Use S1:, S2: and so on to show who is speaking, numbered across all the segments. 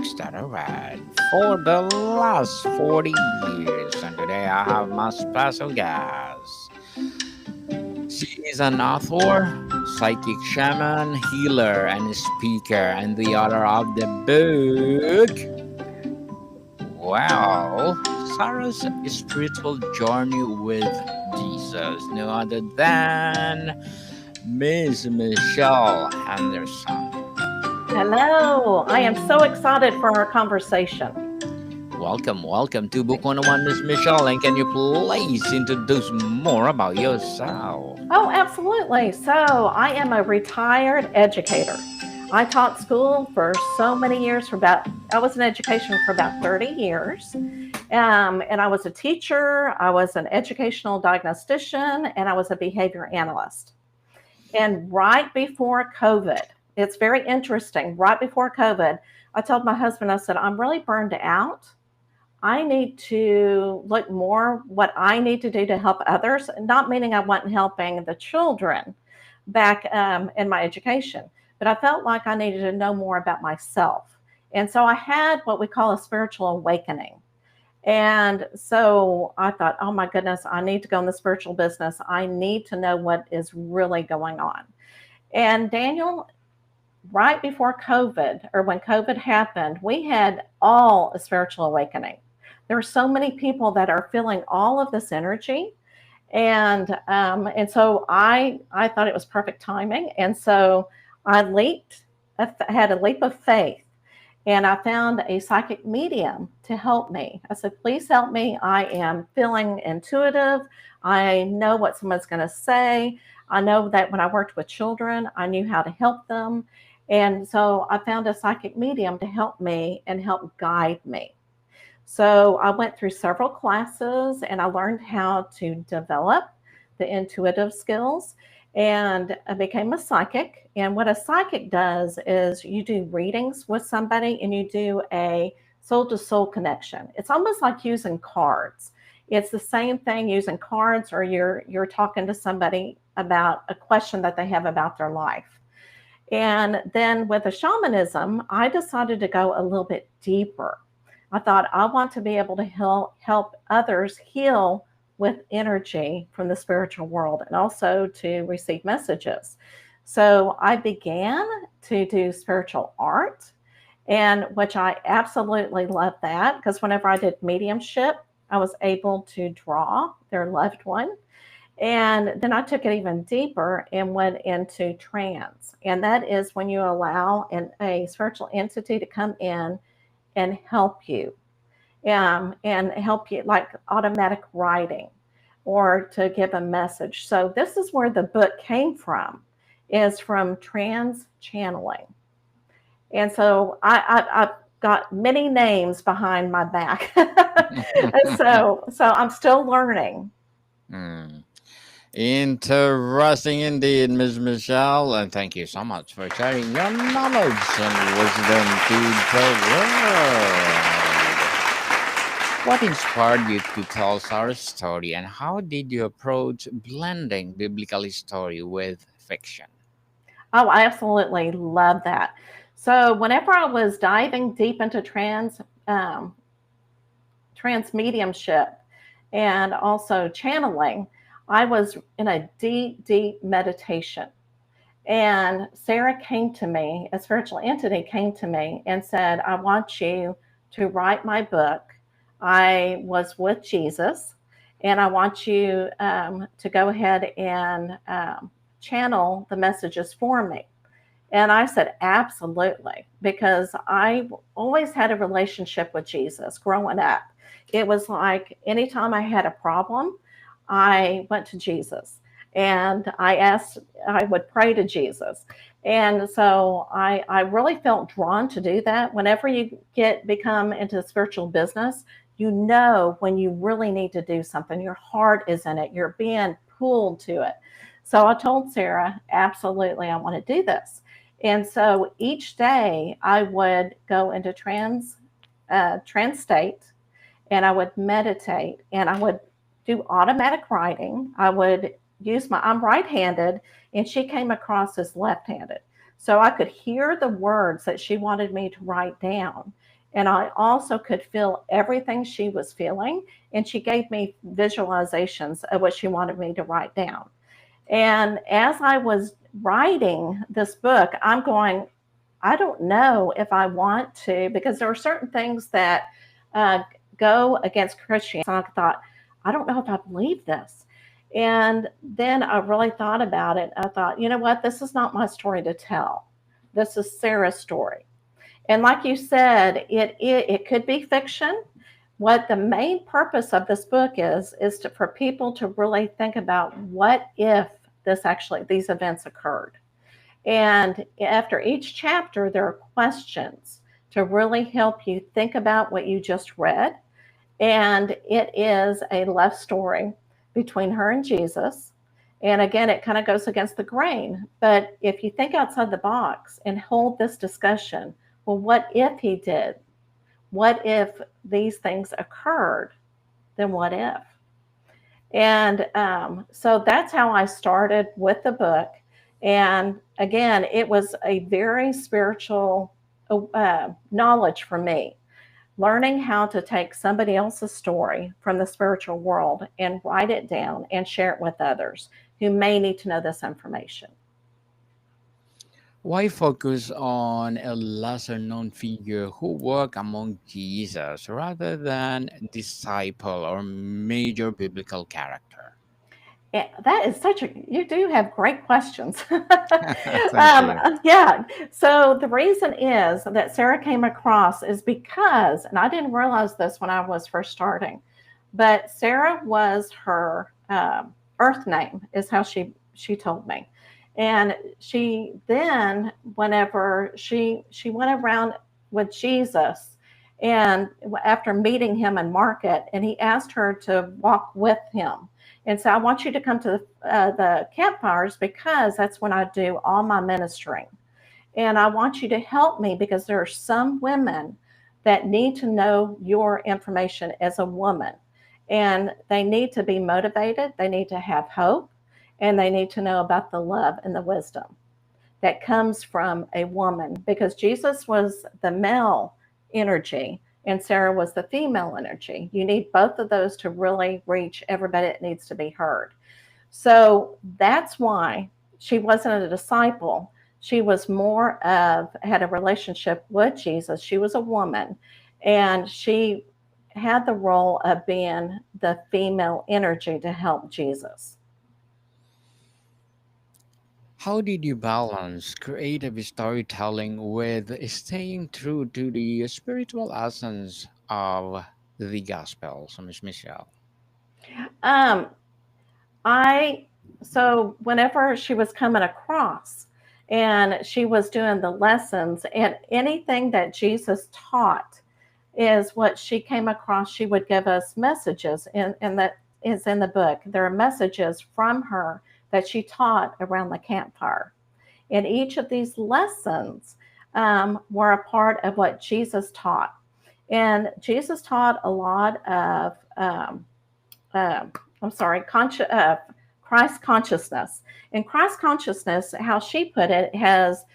S1: books that I read for the last 40 years. And today I have my special guest. She is an author, psychic shaman, healer, and speaker, and the author of the book, well, Sarah's spiritual journey with Jesus, no other than Miss Michelle Henderson.
S2: Hello, I am so excited for our conversation.
S1: Welcome to Book 101, Miss Michelle. And can you please introduce more about yourself?
S2: Oh, absolutely. So, I am a retired educator. I taught school for so many years, I was in education for about 30 years. And I was a teacher, I was an educational diagnostician, and I was a behavior analyst. And right before COVID, it's very interesting. Right before COVID, I told my husband, I said, I'm really burned out. I need to look more what I need to do to help others, not meaning I wasn't helping the children back in my education, but I felt like I needed to know more about myself. And so I had what we call a spiritual awakening. And so I thought, oh my goodness, I need to go in the spiritual business. I need to know what is really going on. And Daniel, right before COVID, or when COVID happened, we had all a spiritual awakening. There are so many people that are feeling all of this energy, and so I thought it was perfect timing, and so I had a leap of faith, and I found a psychic medium to help me. I said, please help me. I am feeling intuitive. I know what someone's going to say. I know that when I worked with children, I knew how to help them. And so I found a psychic medium to help me and help guide me. So I went through several classes and I learned how to develop the intuitive skills, and I became a psychic. And what a psychic does is you do readings with somebody and you do a soul to soul connection. It's almost like using cards. It's the same thing using cards, or you're talking to somebody about a question that they have about their life. And then with the shamanism, I decided to go a little bit deeper. I thought I want to be able to help others heal with energy from the spiritual world and also to receive messages. So I began to do spiritual art, and which I absolutely love that, because whenever I did mediumship, I was able to draw their loved one. And then I took it even deeper and went into trance. And that is when you allow a spiritual entity to come in and help you like automatic writing or to give a message. So this is where the book came from, is from trans channeling. And so I've got many names behind my back. So I'm still learning.
S1: Hmm. Interesting indeed, Miss Michelle, and thank you so much for sharing your knowledge and wisdom to the world. What inspired you to tell Sarah's story, and how did you approach blending biblical story with fiction?
S2: Oh, I absolutely love that. So whenever I was diving deep into um, trans mediumship and also channeling, I was in a deep, deep meditation. And Sarah came to me, a spiritual entity came to me and said, I want you to write my book. I was with Jesus, and I want you to go ahead and channel the messages for me. And I said, absolutely, because I always had a relationship with Jesus growing up. It was like anytime I had a problem, I went to Jesus and I would pray to Jesus. And so I really felt drawn to do that. Whenever you become into the spiritual business, you know when you really need to do something. Your heart is in it. You're being pulled to it. So I told Sarah, absolutely, I want to do this. And so each day I would go into trance state, and I would meditate, and I would do automatic writing. I would I'm right handed, and she came across as left handed. So I could hear the words that she wanted me to write down. And I also could feel everything she was feeling. And she gave me visualizations of what she wanted me to write down. And as I was writing this book, I'm going, I don't know if I want to, because there are certain things that uh, go against Christianity. And I thought, I don't know if I believe this. And then I really thought about it. I thought, you know what? This is not my story to tell. This is Sarah's story. And like you said, it could be fiction. What the main purpose of this book is for people to really think about what if these events occurred. And after each chapter, there are questions to really help you think about what you just read. And it is a love story between her and Jesus. And again, it kind of goes against the grain. But if you think outside the box and hold this discussion, well, what if he did? What if these things occurred? Then what if? And so that's how I started with the book. And again, it was a very spiritual knowledge for me, learning how to take somebody else's story from the spiritual world and write it down and share it with others who may need to know this information.
S1: Why focus on a lesser known figure who worked among Jesus rather than disciple or major biblical character?
S2: Yeah, that is such a, you do have great questions.
S1: Thank you.
S2: Yeah. So the reason is that Sarah came across is because, and I didn't realize this when I was first starting, but Sarah was her earth name, is how she told me. And she then, whenever she went around with Jesus, and after meeting him in market, and he asked her to walk with him and so I want you to come to the campfires because that's when I do all my ministering. And I want you to help me because there are some women that need to know your information as a woman. And they need to be motivated, they need to have hope, and they need to know about the love and the wisdom that comes from a woman because Jesus was the male energy and Sarah was the female energy. You need both of those to really reach everybody that needs to be heard. So that's why she wasn't a disciple. She was more of, had a relationship with Jesus. She was a woman and she had the role of being the female energy to help Jesus.
S1: How did you balance creative storytelling with staying true to the spiritual essence of the gospel, so Miss Michelle?
S2: Um, I so whenever she was coming across and she was doing the lessons and anything that Jesus taught is what she came across. She would give us messages, and that is in the book. There are messages from her that she taught around the campfire. And each of these lessons were a part of what Jesus taught. And Jesus taught a lot of uh, I'm sorry, Christ consciousness. And Christ consciousness, how she put it, has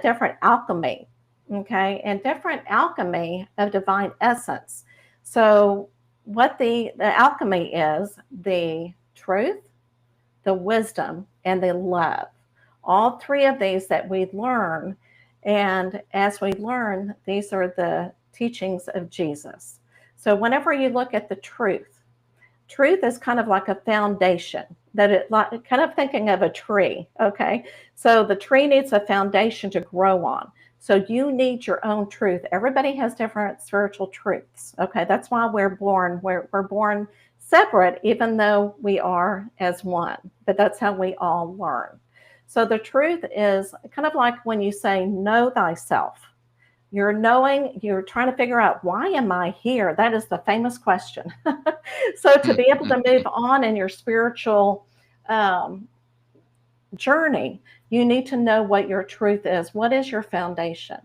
S2: different alchemy, okay, and different alchemy of divine essence. So, what the alchemy is the truth, the wisdom, and the love. All three of these that we learn. And as we learn, these are the teachings of Jesus. So, whenever you look at the truth is kind of like a foundation that it like kind of thinking of a tree. Okay, so the tree needs a foundation to grow on, so you need your own truth. Everybody has different spiritual truths. Okay, that's why we're born separate even though we are as one, but that's how we all learn. So the truth is kind of like when you say know thyself. You're knowing, you're trying to figure out why am I here? That is the famous question. So to be able to move on in your spiritual um, journey, you need to know what your truth is. What is your foundation?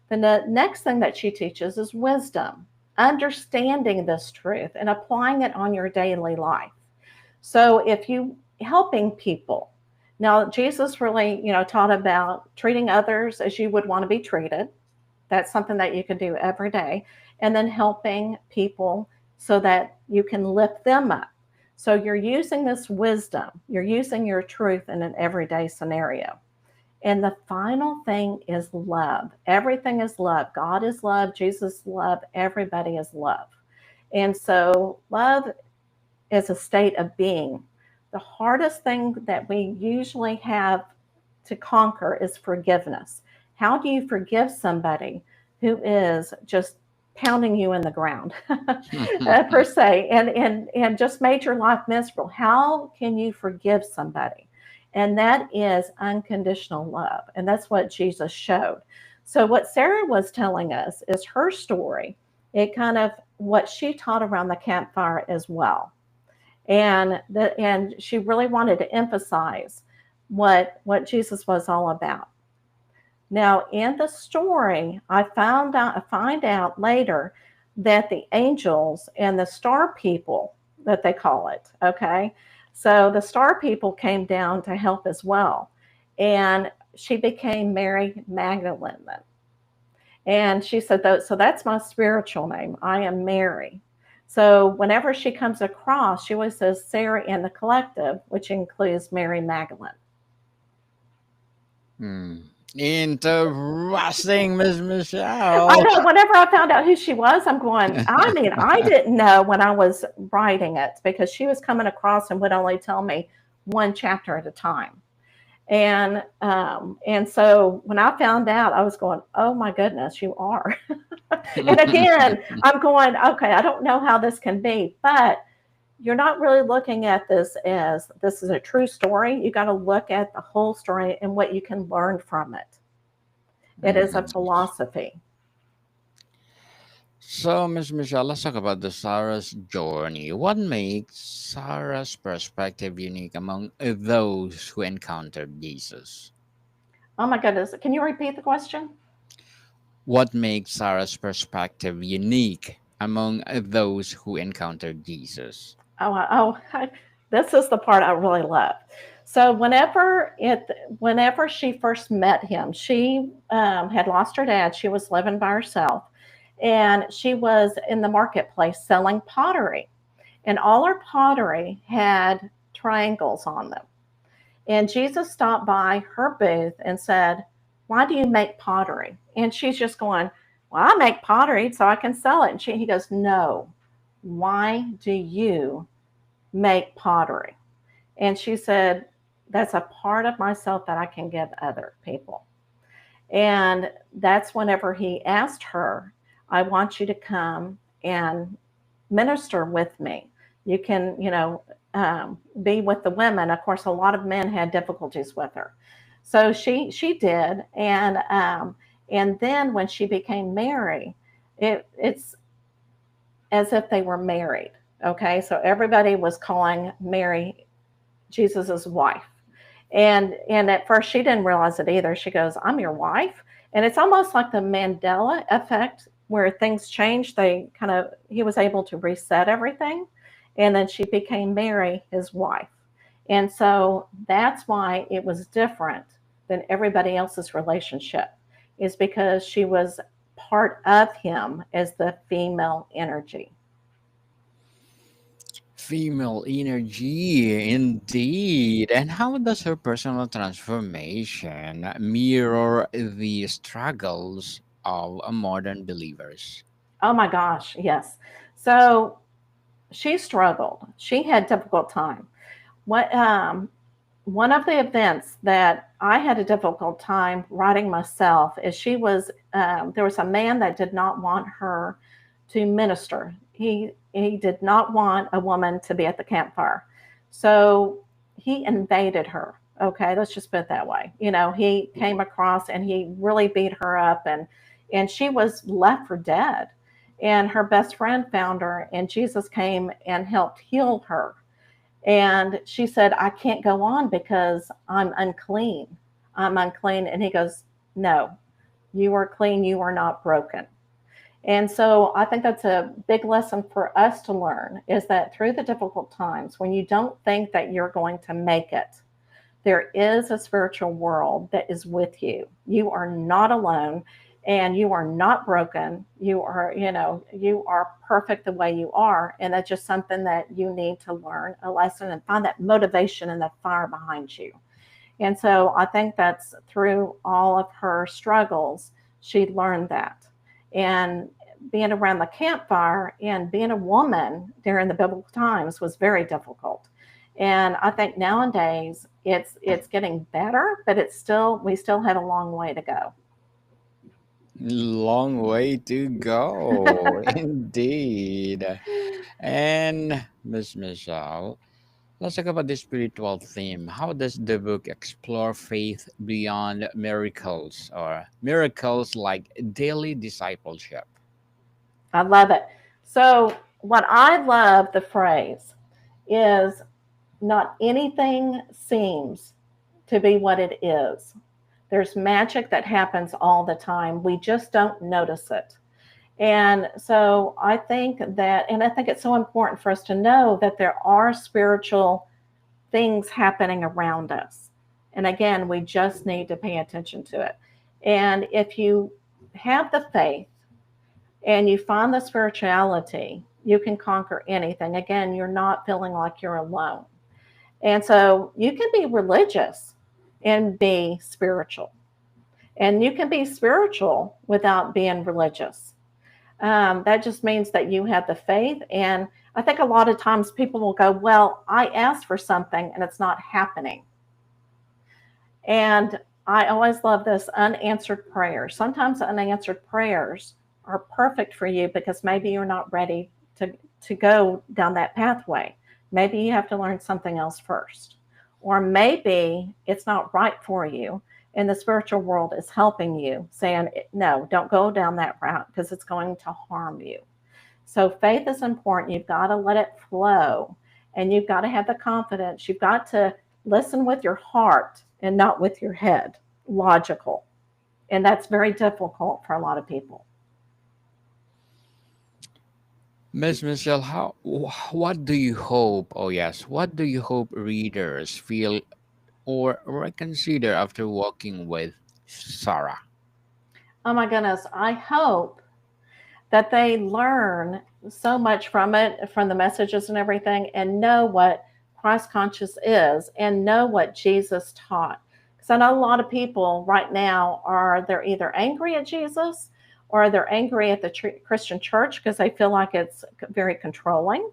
S2: The next thing that she teaches is wisdom, understanding this truth and applying it on your daily life. So if you helping people, Now, Jesus really, taught about treating others as you would want to be treated. That's something that you can do every day. And then helping people so that you can lift them up. So you're using this wisdom, you're using your truth in an everyday scenario. And the final thing is love. Everything is love. God is love. Jesus is love. Everybody is love. And so love is a state of being. The hardest thing that we usually have to conquer is forgiveness. How do you forgive somebody who is just pounding you in the ground, per se, and just made your life miserable? How can you forgive somebody? And that is unconditional love. And that's what Jesus showed. So, what Sarah was telling us is her story. It kind of what she taught around the campfire as well. And she really wanted to emphasize what Jesus was all about. Now, in the story, I find out later that the angels and the star people, that they call it, okay? So the star people came down to help as well. And she became Mary Magdalene then. And she said, so that's my spiritual name. I am Mary. So whenever she comes across, she always says Sarah and the collective, which includes Mary Magdalene.
S1: Hmm. Interesting, Miss
S2: I
S1: Michelle.
S2: know. Whenever I found out who she was, I'm going, I mean, I didn't know when I was writing it because she was coming across and would only tell me one chapter at a time. And so when I found out, I was going, oh my goodness, you are. And again, I'm going, okay, I don't know how this can be, but you're not really looking at this as this is a true story. You got to look at the whole story and what you can learn from it. It is a
S1: Mhm.
S2: philosophy.
S1: So, Miss Michelle, let's talk about the Sarah's journey. What makes Sarah's perspective unique among those who encountered Jesus?
S2: Oh my goodness. Can you repeat the question?
S1: What makes Sarah's perspective unique among those who encountered Jesus?
S2: This is the part I really love. So whenever she first met him, she had lost her dad. She was living by herself, and she was in the marketplace selling pottery, and all her pottery had triangles on them. And Jesus stopped by her booth and said, "Why do you make pottery?" And she's just going, "Well, I make pottery so I can sell it." And he goes, "No, why do you make pottery?" And she said, "That's a part of myself that I can give other people." And that's whenever he asked her, "I want you to come and minister with me. You can, be with the women." Of course, a lot of men had difficulties with her, so she did, and then when she became Mary, it's as if they were married. Okay, so everybody was calling Mary Jesus's wife. And at first she didn't realize it either. She goes, "I'm your wife." And it's almost like the Mandela effect where things changed. He was able to reset everything. And then she became Mary, his wife. And so that's why it was different than everybody else's relationship, is because she was part of him as the female energy.
S1: Female energy, indeed. And how does her personal transformation mirror the struggles of modern believers?
S2: Oh my gosh, yes. So she struggled. She had difficult time. What One of the events that I had a difficult time writing myself is there was a man that did not want her to minister. He did not want a woman to be at the campfire, so he invaded her. Okay, let's just put it that way. He came across and he really beat her up, and she was left for dead. And her best friend found her, and Jesus came and helped heal her. And she said, "I can't go on because I'm unclean. I'm unclean." And he goes, "No, you are clean. You are not broken." And so I think that's a big lesson for us to learn, is that through the difficult times, when you don't think that you're going to make it, there is a spiritual world that is with you. You are not alone, and you are not broken. You are, you are perfect the way you are. And that's just something that you need to learn a lesson and find that motivation and that fire behind you. And so I think that's through all of her struggles, she learned that. And being around the campfire and being a woman during the biblical times was very difficult. And I think nowadays it's getting better, but it's still we still have a long way to go.
S1: Long way to go, indeed. And Miss Michelle, let's talk about the spiritual theme. How does the book explore faith beyond miracles or miracles like daily discipleship?
S2: I love it. So what I love the phrase is not anything seems to be what it is. There's magic that happens all the time. We just don't notice it. And so I think that, and I think it's so important for us to know that there are spiritual things happening around us. And again, we just need to pay attention to it. And if you have the faith and you find the spirituality, you can conquer anything. Again, you're not feeling like you're alone. And so you can be religious and be spiritual. And you can be spiritual without being religious. That just means that you have the faith. And I think a lot of times people will go, well, I asked for something and it's not happening. And I always love this unanswered prayer. Sometimes unanswered prayers are perfect for you because maybe you're not ready to go down that pathway. Maybe you have to learn something else first. Or maybe it's not right for you and the spiritual world is helping you, saying, no, don't go down that route because it's going to harm you. So faith is important. You've got to let it flow and you've got to have the confidence. You've got to listen with your heart and not with your head, logical. And that's very difficult for a lot of people.
S1: Miss Michelle, what do you hope? Oh yes, what do you hope readers feel or reconsider after walking with Sarah?
S2: Oh my goodness. I hope that they learn so much from it, from the messages and everything, and know what Christ conscious is and know what Jesus taught. Because I know a lot of people right now they're either angry at Jesus or they're angry at the Christian church because they feel like it's very controlling.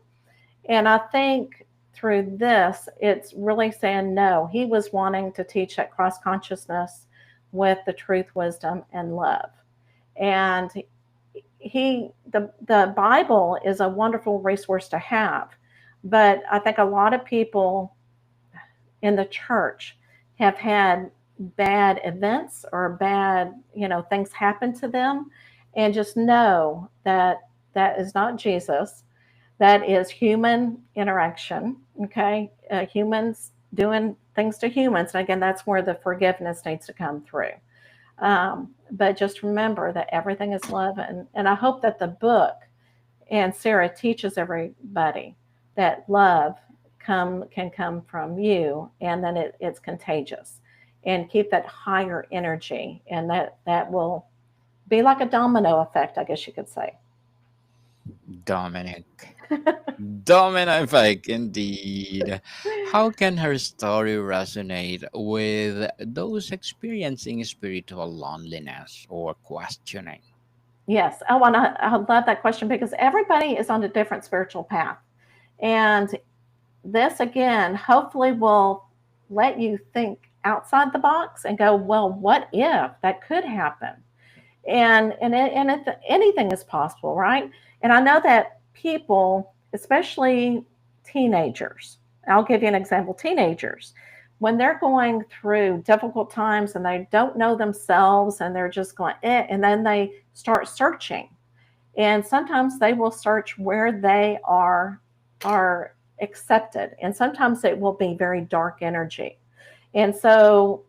S2: And I think through this, it's really saying no. He was wanting to teach that Christ consciousness with the truth, wisdom, and love. And the Bible is a wonderful resource to have, but I think a lot of people in the church have had bad events or bad things happen to them, and just know that that is not Jesus. That is human interaction. Okay, humans doing things to humans, and again, that's where the forgiveness needs to come through. But just remember that everything is love. And I hope that the book and Sarah teaches everybody that love can come from you and then it's contagious. And keep that higher energy. And that will be like a domino effect, I guess you could say.
S1: Dominic. Domino effect, indeed. How can her story resonate with those experiencing spiritual loneliness or questioning?
S2: Yes. Oh, and I love that question because everybody is on a different spiritual path. And this again hopefully will let you think outside the box and go, well, what if that could happen? Anything is possible, right? And I know that people, especially teenagers, I'll give you an example. Teenagers, when they're going through difficult times and they don't know themselves and they're just going and then they start searching, and sometimes they will search where they are accepted, and sometimes it will be very dark energy. And so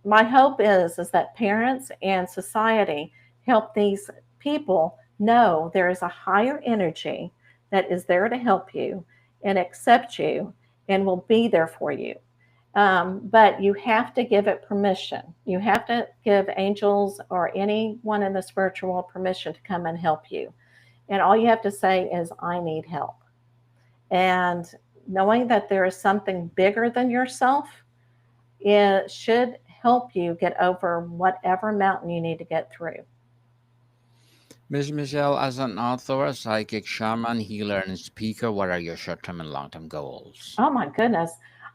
S2: my hope is that parents and society help these people know there is a higher energy that is there to help you and accept you and will be there for you. But you have to give it permission. You have to give angels or anyone in the spiritual world permission to come and help you. And all you have to say is, I need help. And knowing that there is something bigger than yourself, it should help you get over whatever mountain you need to get through.
S1: Miss Michelle, as an author, a psychic shaman, healer, and speaker, what are your short term and long term goals?
S2: Oh my goodness.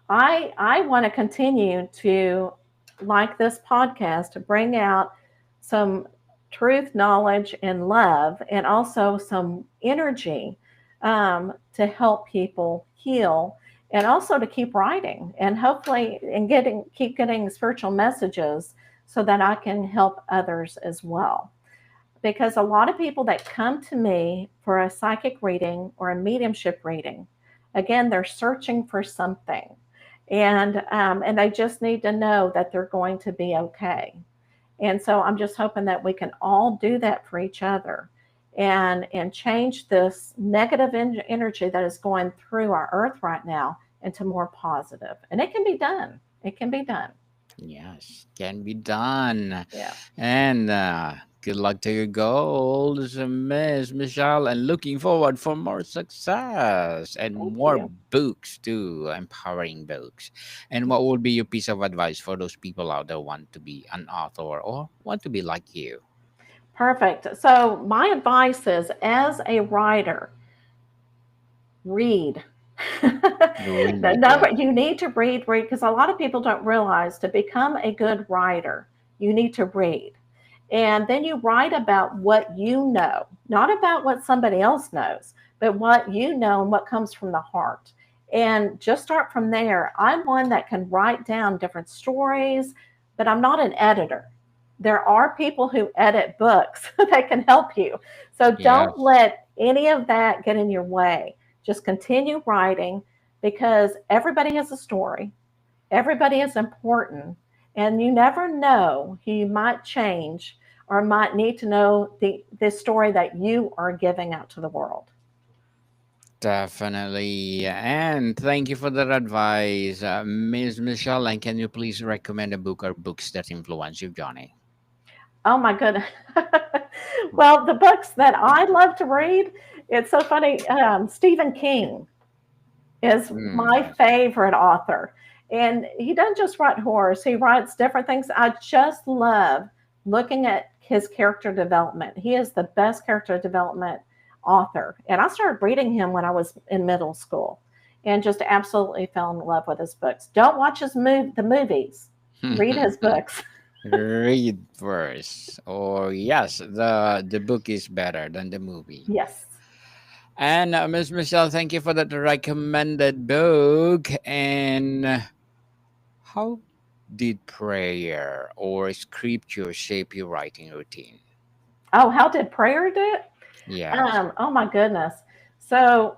S2: I want to continue to, like this podcast, to bring out some truth, knowledge, and love, and also some energy to help people heal, and also to keep writing, and hopefully, and keep getting spiritual messages so that I can help others as well. Because a lot of people that come to me for a psychic reading or a mediumship reading, again, they're searching for something, and they just need to know that they're going to be okay. And so I'm just hoping that we can all do that for each other, and change this negative energy that is going through our earth right now into more positive. And it can be done. It can be done.
S1: Yes, can be done.
S2: Yeah.
S1: And good luck to your goals, Miss Michelle, and looking forward for more success and
S2: Thank
S1: more
S2: you.
S1: books too, empowering books. And what would be your piece of advice for those people out there who want to be an author or want to be like you?
S2: Perfect. So my advice is, as a writer, read. The
S1: Read,
S2: number,
S1: yes.
S2: you need to read, because a lot of people don't realize, to become a good writer, you need to read. And then you write about what you know, not about what somebody else knows, but what you know and what comes from the heart. And just start from there. I'm one that can write down different stories, but I'm not an editor. There are people who edit books that can help you. So don't
S1: Yes.
S2: let any of that get in your way. Just continue writing, because everybody has a story, everybody is important, and you never know who you might change or might need to know the story that you are giving out to the world.
S1: Definitely. And thank you for that advice, Miss Michelle. And can you please recommend a book or books that influence you, Johnny?
S2: Oh my goodness. Well, the books that I love to read, it's so funny. Stephen King is my
S1: Yes.
S2: favorite author. And he doesn't just write horror, he writes different things. I just love looking at his character development. He is the best character development author. And I started reading him when I was in middle school, and just absolutely fell in love with his books. Don't watch the movies, read his books.
S1: Read first. Or yes, the book is better than the movie.
S2: Yes.
S1: And Miss Michelle, thank you for that recommended book. And how did prayer or scripture shape your writing routine?
S2: Oh, how did prayer do it?
S1: Yes.
S2: Oh my goodness. So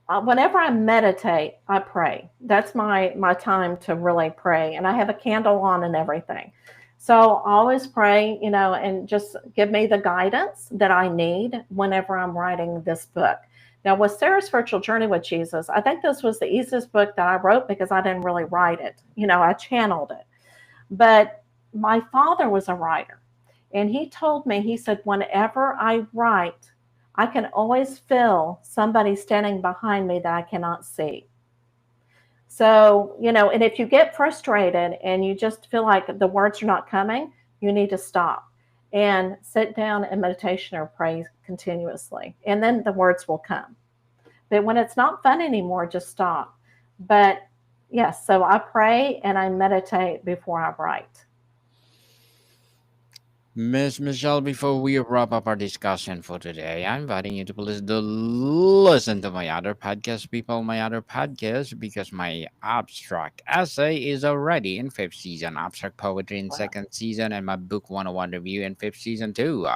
S2: whenever I meditate, I pray. That's my time to really pray, and I have a candle on and everything. So I always pray, and just give me the guidance that I need whenever I'm writing this book. Now, with Sarah's Spiritual Journey with Jesus, I think this was the easiest book that I wrote, because I didn't really write it. I channeled it. But my father was a writer, and he told me, he said, whenever I write, I can always feel somebody standing behind me that I cannot see. So, and if you get frustrated and you just feel like the words are not coming, you need to stop and sit down in meditation or pray continuously. And then the words will come. But when it's not fun anymore, just stop. But yes, so I pray and I meditate before I write.
S1: Miss Michelle, before we wrap up our discussion for today, I'm inviting you to please do listen to my other podcast, people, my other podcast, because my abstract essay is already in fifth season, abstract poetry in
S2: Wow.
S1: second season, and my book 101 review in fifth season too,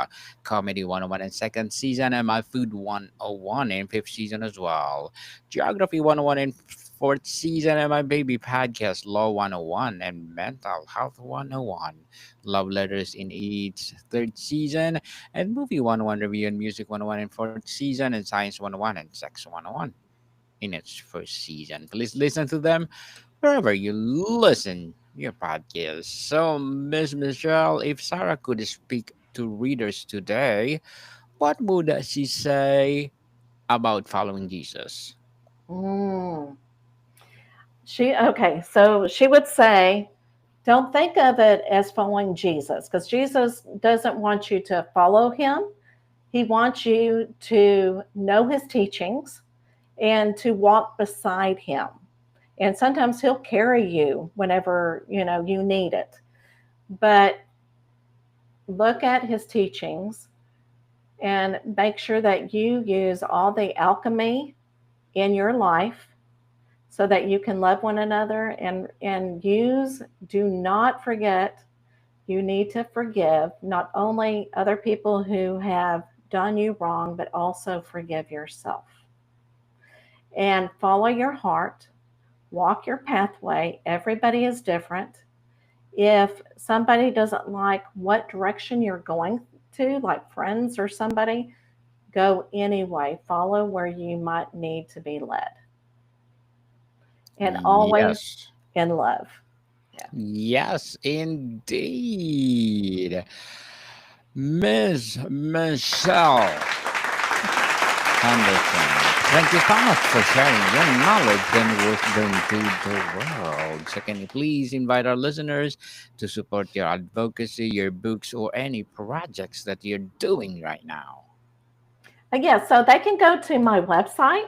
S1: comedy 101 in second season, and my food 101 in fifth season as well, geography 101 in fourth season, and my baby podcast, law 101 and mental health 101. Love Letters in its third season, and Movie 101 Review and Music 101 in fourth season, and Science 101 and Sex 101 in its first season. Please listen to them. wherever you listen your podcast. So, Miss Michelle, if Sarah could speak to readers today, what would she say about following Jesus?
S2: Mm. So she would say, don't think of it as following Jesus, because Jesus doesn't want you to follow him. He wants you to know his teachings and to walk beside him. And sometimes he'll carry you whenever, you need it. But look at his teachings and make sure that you use all the alchemy in your life so that you can love one another, and do not forget, you need to forgive not only other people who have done you wrong, but also forgive yourself. And follow your heart, walk your pathway. Everybody is different. If somebody doesn't like what direction you're going to, like friends or somebody, go anyway. Follow where you might need to be led. And always
S1: Yes.
S2: in love. Yeah.
S1: Yes, indeed. Miss Michelle Henderson, thank you so much for sharing your knowledge and wisdom to the world. So, can you please invite our listeners to support your advocacy, your books, or any projects that you're doing right now?
S2: So they can go to my website,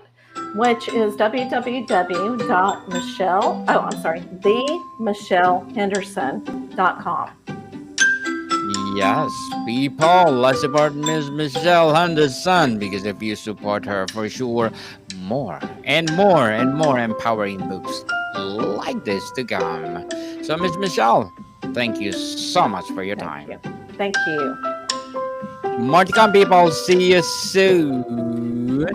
S2: which is www.michelle, oh, I'm sorry, themichellehenderson.com.
S1: Yes, people, let's support Miss Michelle Henderson because if you support her, for sure, more and more and more empowering books like this to come. So, Miss Michelle, thank you so much for your
S2: Thank
S1: time.
S2: you. Thank you.
S1: More to come, people. See you soon.